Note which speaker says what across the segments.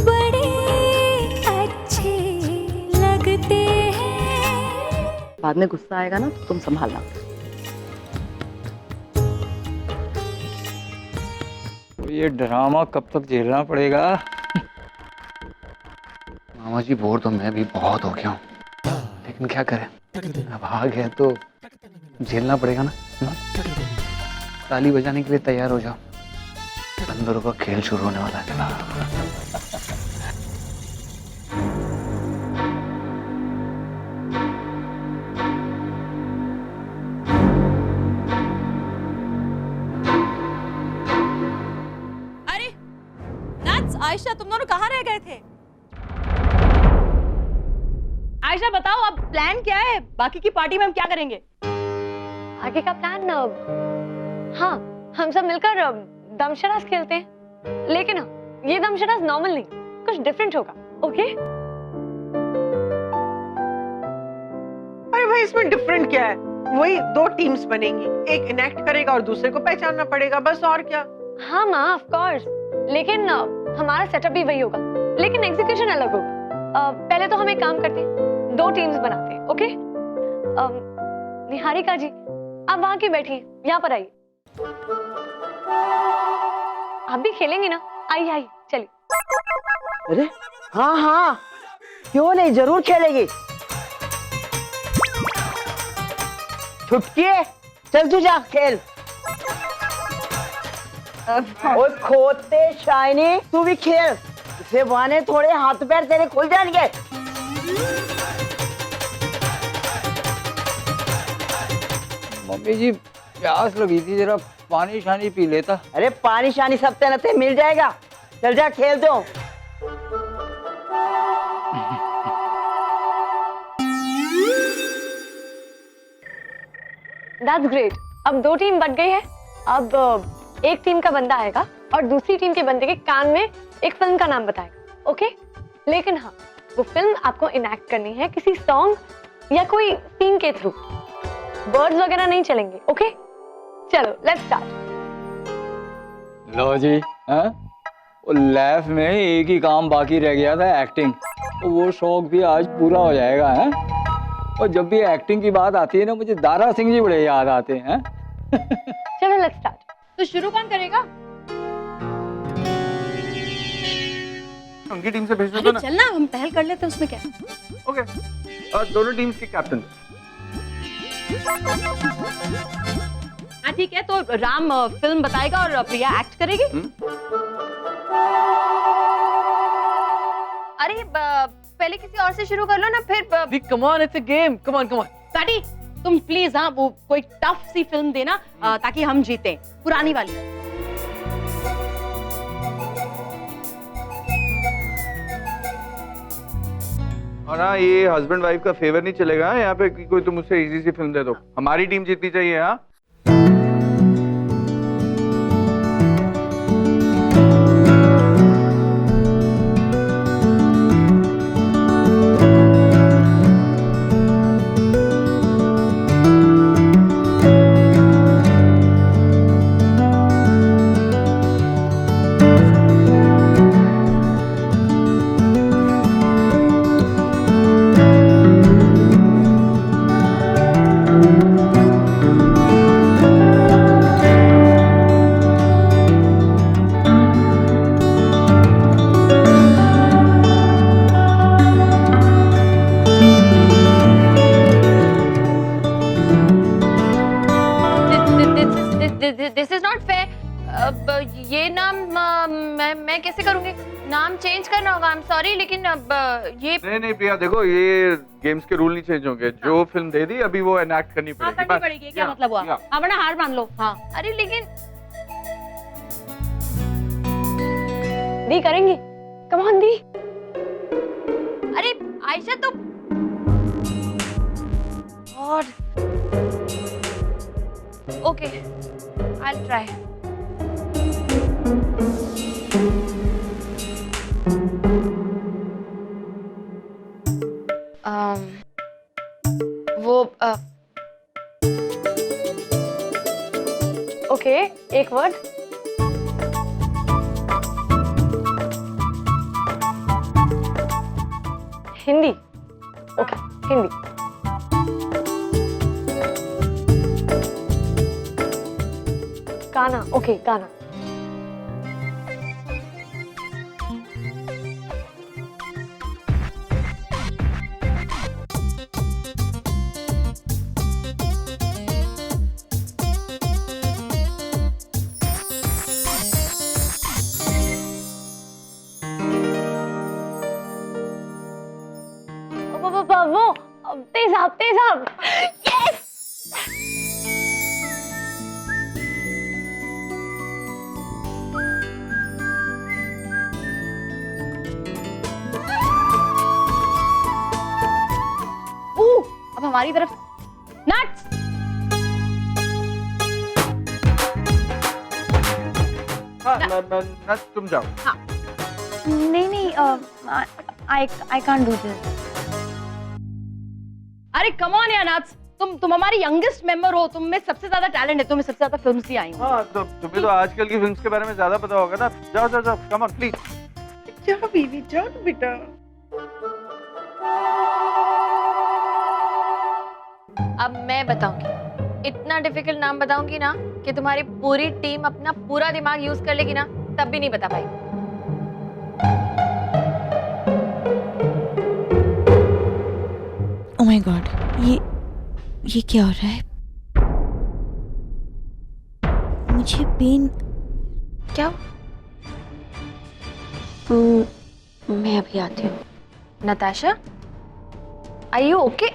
Speaker 1: बड़े अच्छे लगते हैं।
Speaker 2: बाद में गुस्सा आएगा ना तो तुम संभालना।
Speaker 3: ये ड्रामा कब तक झेलना पड़ेगा?
Speaker 4: मामा जी बोर तो मैं भी बहुत हो गया हूँ, लेकिन क्या करें, अब आ गया तो झेलना पड़ेगा ना। ताली बजाने के लिए तैयार हो जाओ, बंदरों का खेल शुरू होने वाला है।
Speaker 5: आयशा, तुम दोनों कहाँ रह गए थे? आयशा बताओ, अब प्लान क्या है? बाकी की पार्टी में हम क्या करेंगे?
Speaker 6: आगे का प्लान हाँ, हम सब मिलकर दमशराज खेलते हैं, लेकिन ये दमशराज नॉर्मल नहीं, कुछ डिफरेंट होगा। ओके?
Speaker 7: अरे भाई, इसमें डिफरेंट क्या है? वही दो टीम्स बनेंगी, एक इनेक्ट करेगा और दूसरे को पहचानना पड़ेगा, बस और क्या।
Speaker 6: हाँ माँ, ऑफ कोर्स, लेकिन हमारा सेटअप भी वही होगा, लेकिन एग्जीक्यूशन अलग होगा। पहले तो हम एक काम करते हैं, दो टीम्स बनाते हैं। ओके? निहारिका जी, आप वहां की बैठिए, यहाँ पर आइए। आप भी खेलेंगे ना? आइए आइए, चलिए।
Speaker 8: अरे हाँ हाँ, क्यों नहीं, जरूर खेलेंगे। छुटकी, चल तू जा खेल। और खोते शाइनी, तू भी खेल, इसे बहाने थोड़े हाथ पैर तेरे खुल जाएंगे।
Speaker 3: मम्मी जी प्यास लगी थी, जरा पानी शानी पी लेता।
Speaker 8: अरे पानी शानी सब तेरे मिल जाएगा, चल जा खेल दो।
Speaker 6: That's great. अब दो टीम बन गई है। अब एक टीम का बंदा आएगा और दूसरी टीम के बंदे के कान में एक फिल्म का नाम बताएगा। ओके? लेकिन हाँ, वो फिल्म आपको इनैक्ट करनी है किसी सॉन्ग या कोई सीन के थ्रू। वर्ड्स वगैरह नहीं चलेंगे। ओके? चलो, लेट्स स्टार्ट।
Speaker 3: लो जी, हैं? वो लैफ में एक ही काम बाकी रह गया था, एक्टिंग। तो वो शौक भी आज पूरा हो जाएगा, हैं? और जब भी एक्टिंग की बात आती है ना, मुझे दारा सिंह जी बड़े याद आते हैं।
Speaker 6: चलो, लेट्स स्टार्ट।
Speaker 5: तो शुरू कौन करेगा?
Speaker 9: उनकी टीम से भेज दो ना।
Speaker 5: चलना, हम पहल कर लेते हैं, उसमें क्या।
Speaker 9: ओके, दोनों टीम्स के कैप्टन।
Speaker 5: हाँ ठीक है, तो राम फिल्म बताएगा और प्रिया एक्ट करेगी।
Speaker 6: अरे पहले किसी और से शुरू कर लो ना, फिर
Speaker 7: come on, it's a game, come on come on.
Speaker 5: साडी, तुम प्लीज हाँ वो कोई टफ सी फिल्म देना ताकि हम जीते, पुरानी वाली।
Speaker 9: और हाँ, ये हस्बैंड वाइफ का फेवर नहीं चलेगा यहाँ पे कि कोई तुम मुझसे इजी सी फिल्म दे दो। हमारी टीम जीतनी चाहिए। हाँ,
Speaker 6: दिस इज नॉट फेयर। ये नाम मैं कैसे करूंगी? नाम चेंज करना होगा। आई एम सॉरी, लेकिन अब ये
Speaker 9: नहीं प्रिया, देखो ये गेम्स के रूल नहीं चेंज होंगे। जो फिल्म दे दी अभी वो एनैक्ट करनी
Speaker 5: हाँ,
Speaker 9: पड़ेगी।
Speaker 5: करनी पड़ेगी, क्या मतलब हुआ? हाँ, वरना हार मान लो। हाँ,
Speaker 6: अरे लेकिन दी करेंगी। Come on the. अरे आयशा तो और ओके, आई विल ट्राई। वो ओके, एक वर्ड। हिंदी। ओके हिंदी। गाना। ओके गाना। वो तेज आप यस।
Speaker 5: अब हमारी तरफ नट्स।
Speaker 9: हाँ नट्स तुम जाओ।
Speaker 1: नहीं आई कांट डू दिस।
Speaker 5: अरे कम ऑन यार नट्स, तुम हमारी यंगेस्ट मेंबर हो, तुम में सबसे ज्यादा टैलेंट है, तुम्हें सबसे ज्यादा फिल्म्स भी आई हैं।
Speaker 9: हाँ तो तुम्हें तो आजकल की फिल्म्स के बारे में ज्यादा पता होगा ना। जाओ जाओ जाओ, कम ऑन प्लीज।
Speaker 7: जाओ बीवी जाओ ना बेटा।
Speaker 6: अब मैं बताऊंगी, इतना डिफिकल्ट नाम बताऊंगी ना कि तुम्हारी पूरी टीम अपना पूरा दिमाग यूज कर लेगी ना, तब भी नहीं बता पाई।
Speaker 1: ओह माय गॉड, ये क्या हो रहा है? मुझे पेन
Speaker 6: क्या?
Speaker 1: मैं अभी आती हूँ।
Speaker 6: Natasha, are you okay?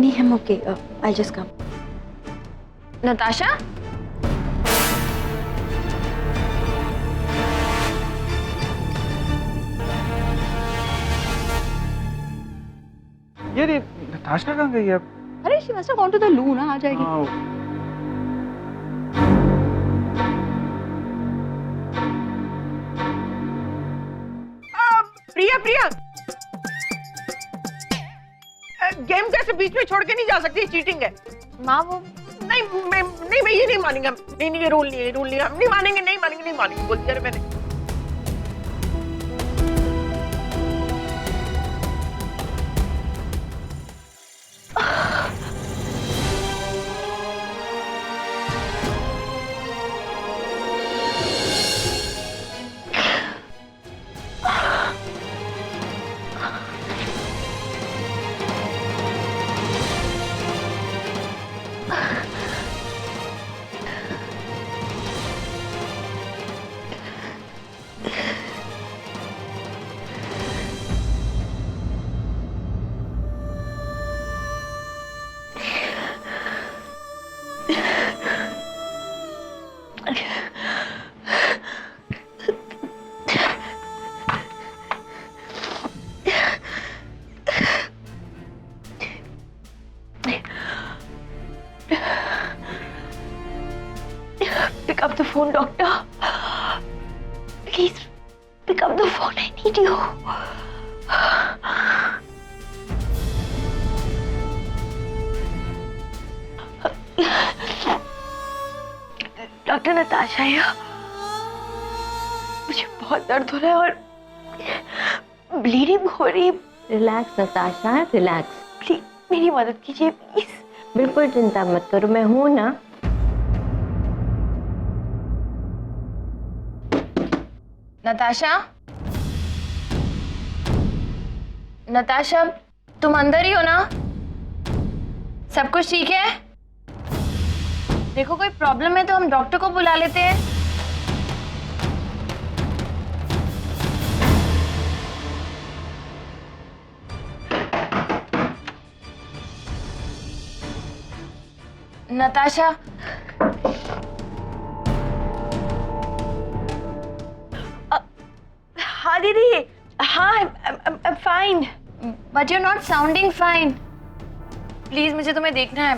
Speaker 1: नहीं हम okay, I just come.
Speaker 6: Natasha,
Speaker 9: ये नताशा कहाँ गई है अब?
Speaker 5: अरे she must have gone to the loo ना, आ जाएगी।
Speaker 9: हाँ,
Speaker 7: प्रिया प्रिया, गेम कैसे बीच में छोड़ के नहीं जा सकती, चीटिंग है।
Speaker 6: माँ वो
Speaker 7: नहीं मैं ये नहीं मानेंगे। नहीं ये रूल नहीं है, रूल नहीं है, हम नहीं मानेंगे बोल दिया मैंने।
Speaker 1: Pick up the phone, doctor. Please, pick up the phone. I need you. Doctor Natasha है। मुझे बहुत दर्द हो रहा है और ब्लीडिंग हो रही है।
Speaker 10: Relax Natasha, relax.
Speaker 1: प्लीज मेरी मदद कीजिए प्लीज।
Speaker 10: बिल्कुल चिंता मत करो, मैं हूं ना।
Speaker 6: नताशा, नताशा तुम अंदर ही हो ना? सब कुछ ठीक है? देखो कोई प्रॉब्लम है तो हम डॉक्टर को बुला लेते हैं। नताशा,
Speaker 1: हाँ दीदी, हाँ I'm fine.
Speaker 6: But you not sounding fine. Please मुझे तुम्हें देखना है।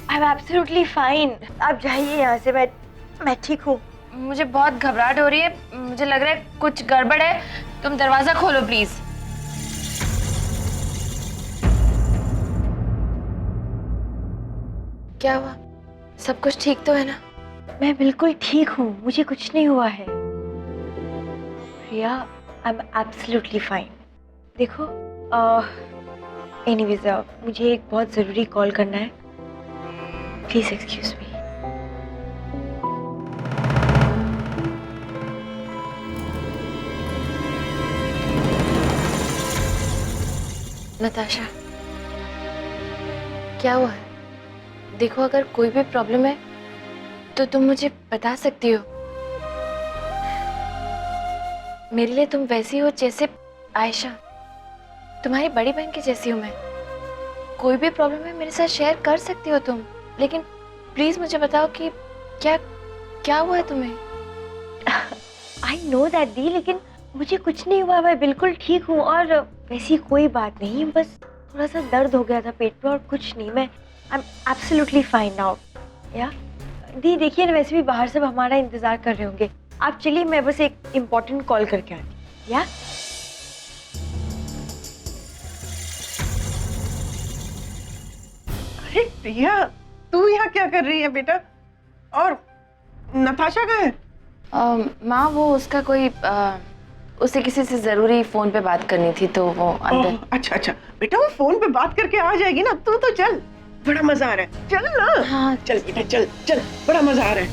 Speaker 1: I'm absolutely fine. आप जाइए यहाँ से, मैं ठीक हूँ।
Speaker 6: मुझे बहुत घबराहट हो रही है, मुझे लग रहा है कुछ गड़बड़ है। तुम दरवाजा खोलो प्लीज। क्या हुआ? सब कुछ ठीक तो है ना?
Speaker 1: मैं बिल्कुल ठीक हूँ, मुझे कुछ नहीं हुआ है। प्रिया, I'm absolutely fine. देखो एनीवेज मुझे एक बहुत ज़रूरी कॉल करना है, प्लीज़ एक्सक्यूज मी।
Speaker 6: नताशा, क्या हुआ है? देखो, अगर कोई भी प्रॉब्लम है तो तुम मुझे बता सकती हो। मेरे लिए तुम वैसी हो जैसे आयशा, तुम्हारी बड़ी बहन की जैसी हूँ मैं। कोई भी प्रॉब्लम है मेरे साथ शेयर कर सकती हो तुम, लेकिन प्लीज मुझे बताओ कि क्या क्या हुआ है तुम्हें?
Speaker 1: आई नो दैट दी, लेकिन मुझे कुछ नहीं हुआ, मैं बिल्कुल ठीक हूँ और वैसी कोई बात नहीं, बस थोड़ा सा दर्द हो गया था पेट में और कुछ नहीं। मैं I am absolutely fine now. या दी देखिए ना, वैसे भी बाहर सब हमारा इंतजार कर रहे होंगे, आप चलिए, मैं बस एक इम्पोर्टेंट कॉल करके आती हूँ। या
Speaker 7: अरे प्रिया, तू यहाँ क्या कर रही है बेटा? और नताशा कहाँ है?
Speaker 6: माँ, वो उसका कोई उसे किसी से जरूरी फोन पे बात करनी थी तो वो अंदर।
Speaker 7: अच्छा अच्छा बेटा, वो फोन पे बात करके आ जाएगी ना, तू तो चल, बड़ा मजा आ रहा है, चल ना।
Speaker 6: हाँ
Speaker 7: चल बेटा, चल चल, बड़ा मजा आ रहा है।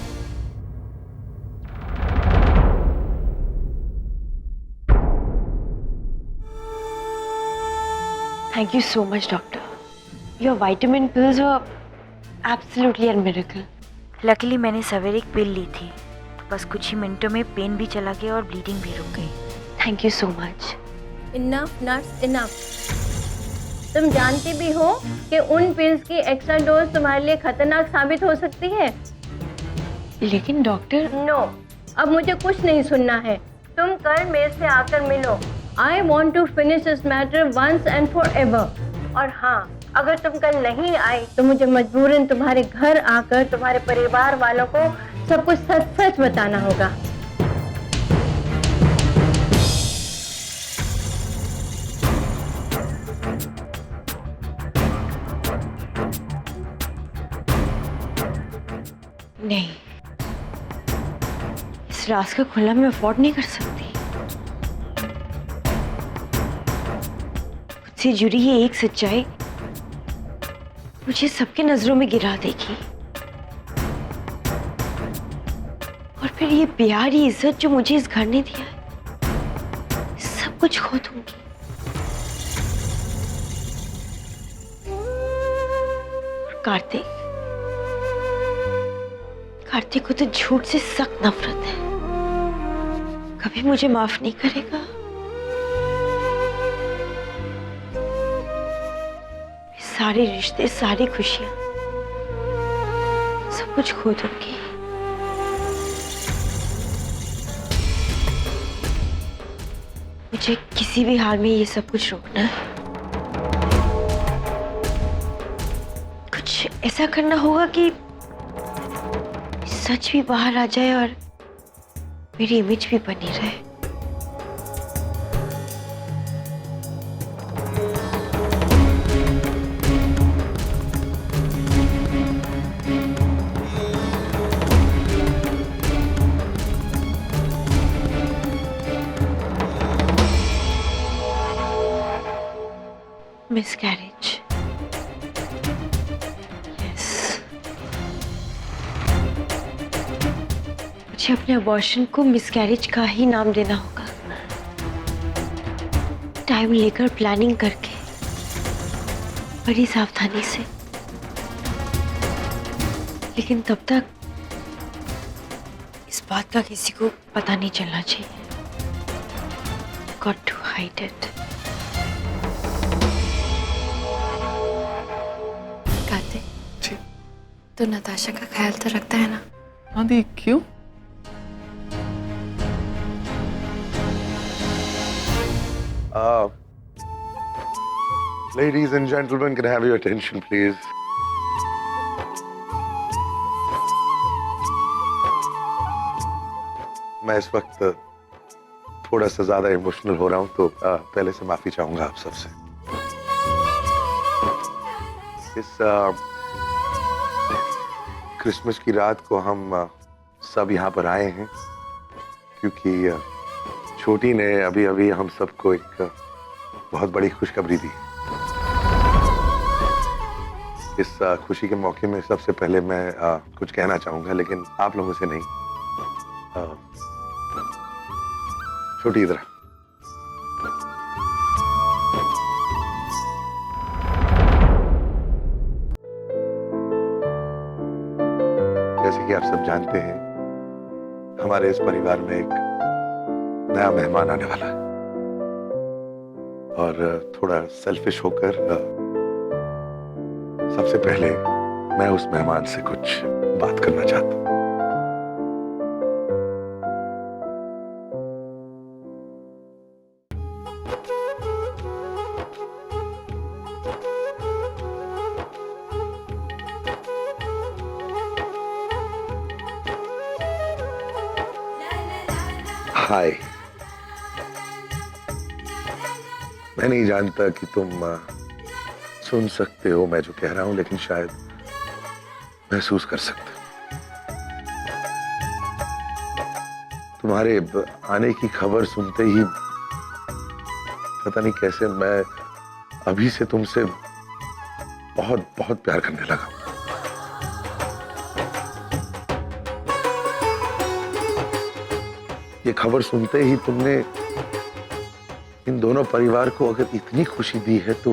Speaker 1: Thank you so much doctor, your vitamin pills were absolutely a miracle.
Speaker 11: Luckily मैंने सवेरे एक पिल ली थी, बस कुछ ही मिनटों में पेन भी चला गया और ब्लीडिंग भी रुक गई।
Speaker 1: Thank you so much.
Speaker 10: Enough nurse enough. तुम जानती भी हो कि उन पिल्स की एक्स्ट्रा डोज तुम्हारे लिए खतरनाक साबित हो सकती है।
Speaker 1: लेकिन डॉक्टर।
Speaker 10: नो, अब मुझे कुछ नहीं सुनना है, तुम कल मेरे से आकर मिलो। I want to finish this matter once and forever. और हाँ, अगर तुम कल नहीं आई तो मुझे मजबूरन तुम्हारे घर आकर तुम्हारे परिवार वालों को सब कुछ सच सच बताना होगा।
Speaker 1: नहीं, इस राज का खुला मैं अफोर्ड नहीं कर सकती। मुझसे जुड़ी ये एक सच्चाई मुझे सबके नजरों में गिरा देगी, और फिर ये प्यार, ये इज्जत जो मुझे इस घर ने दिया है, सब कुछ खो दूंगी। और कार्तिक को तो झूठ से सख्त नफरत है, कभी मुझे माफ नहीं करेगा। सारे रिश्ते, सारी खुशियां, सब कुछ खो दूंगी। मुझे किसी भी हाल में ये सब कुछ रोकना है। कुछ ऐसा करना होगा कि सच भी बाहर आ जाए और मेरी इमेज भी बनी रहे। मिसकैरेज। मुझे अपने अबॉर्शन को मिसकैरेज का ही नाम देना होगा, टाइम लेकर, प्लानिंग करके, बड़ी सावधानी से। लेकिन तब तक इस बात का किसी को पता नहीं चलना चाहिए। Got to hide it.
Speaker 6: Kartik, तो नताशा का ख्याल तो रखता है ना?
Speaker 4: हाँ दी, क्यों?
Speaker 12: Ladies and gentlemen, can I have your attention, please? मैं इस वक्त थोड़ा सा ज्यादा इमोशनल हो रहा हूं, तो पहले से माफी चाहूंगा आप सबसे। इस क्रिसमस की रात को हम सब यहाँ पर आए हैं क्योंकि छोटी ने अभी अभी हम सबको एक बहुत बड़ी खुशखबरी दी। इस खुशी के मौके में सबसे पहले मैं कुछ कहना चाहूंगा, लेकिन आप लोगों से नहीं। छोटी इधर। जैसे कि आप सब जानते हैं, हमारे इस परिवार में एक नया मेहमान आने वाला है, और थोड़ा सेल्फिश होकर सबसे पहले मैं उस मेहमान से कुछ बात करना चाहता हूं। हाय, मैं नहीं जानता कि तुम सुन सकते हो मैं जो कह रहा हूं, लेकिन शायद महसूस कर सकते हो। तुम्हारे आने की खबर सुनते ही पता नहीं कैसे मैं अभी से तुमसे बहुत बहुत प्यार करने लगा। ये खबर सुनते ही तुमने इन दोनों परिवार को अगर इतनी खुशी दी है, तो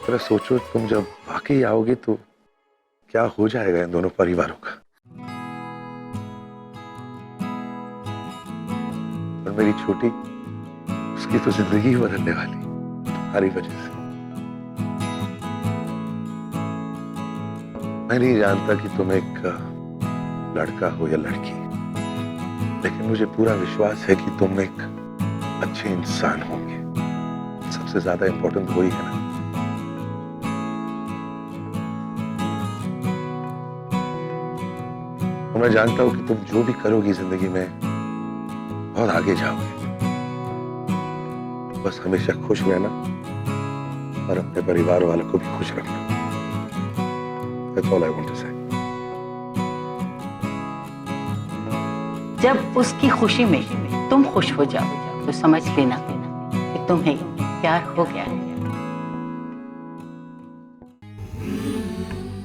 Speaker 12: जरा सोचो, तुम जब वाकई आओगे तो क्या हो जाएगा इन दोनों परिवारों का। और मेरी छोटी, उसकी तो जिंदगी ही बदलने वाली तुम्हारी वजह से। मैं नहीं जानता कि तुम एक लड़का हो या लड़की, लेकिन मुझे पूरा विश्वास है कि तुम एक अच्छे इंसान होंगे। सबसे ज्यादा इंपॉर्टेंट वही है ना। और मैं जानता हूं कि तुम जो भी करोगी जिंदगी में बहुत आगे जाओगे। बस हमेशा खुश रहना और अपने परिवार वालों को भी खुश रखना। That's all I want to say.
Speaker 2: जब उसकी खुशी में तुम खुश हो जाओ तो समझ लेना कि तुम्हें प्यार हो गया है।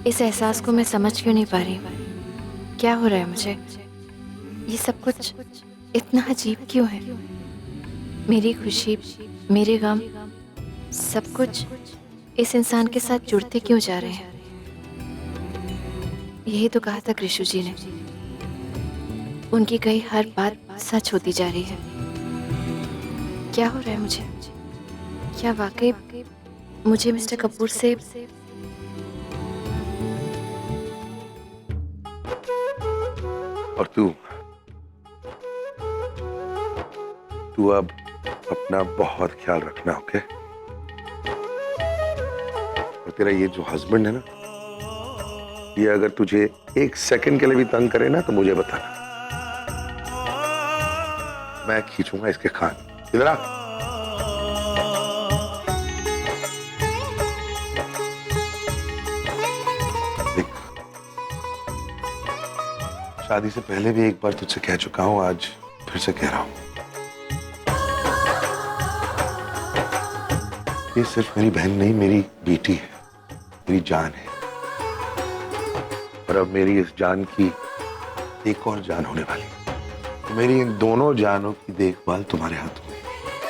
Speaker 11: इस एहसास को मैं समझ क्यों नहीं पा रही? क्या हो रहा है मुझे? ये सब कुछ इतना अजीब क्यों है? मेरी खुशी, मेरे गम, सब कुछ इस इंसान के साथ जुड़ते क्यों जा रहे हैं? यही तो कहा था कृषु जी ने, उनकी कही हर बात सच होती जा रही है। क्या हो रहा है मुझे? क्या वाकई मुझे मिस्टर कपूर से
Speaker 12: और तू अब अपना बहुत ख्याल रखना, ओके? और तेरा ये जो हस्बैंड है ना, ये अगर तुझे एक सेकंड के लिए भी तंग करे ना, तो मुझे बताना। मैं खींचूंगा इसके कान। इधर आ। देख, शादी से पहले भी एक बार तुझसे कह चुका हूं, आज फिर से कह रहा हूं। ये सिर्फ मेरी बहन नहीं, मेरी बेटी है, मेरी जान है। और अब मेरी इस जान की एक और जान होने वाली। तो मेरी इन दोनों जानों की देखभाल तुम्हारे हाथों में।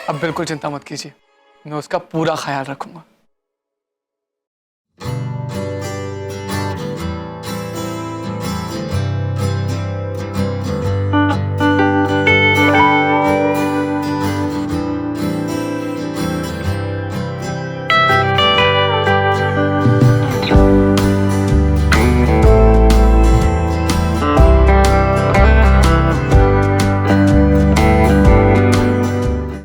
Speaker 4: अब बिल्कुल चिंता मत कीजिए, मैं उसका पूरा ख्याल रखूंगा।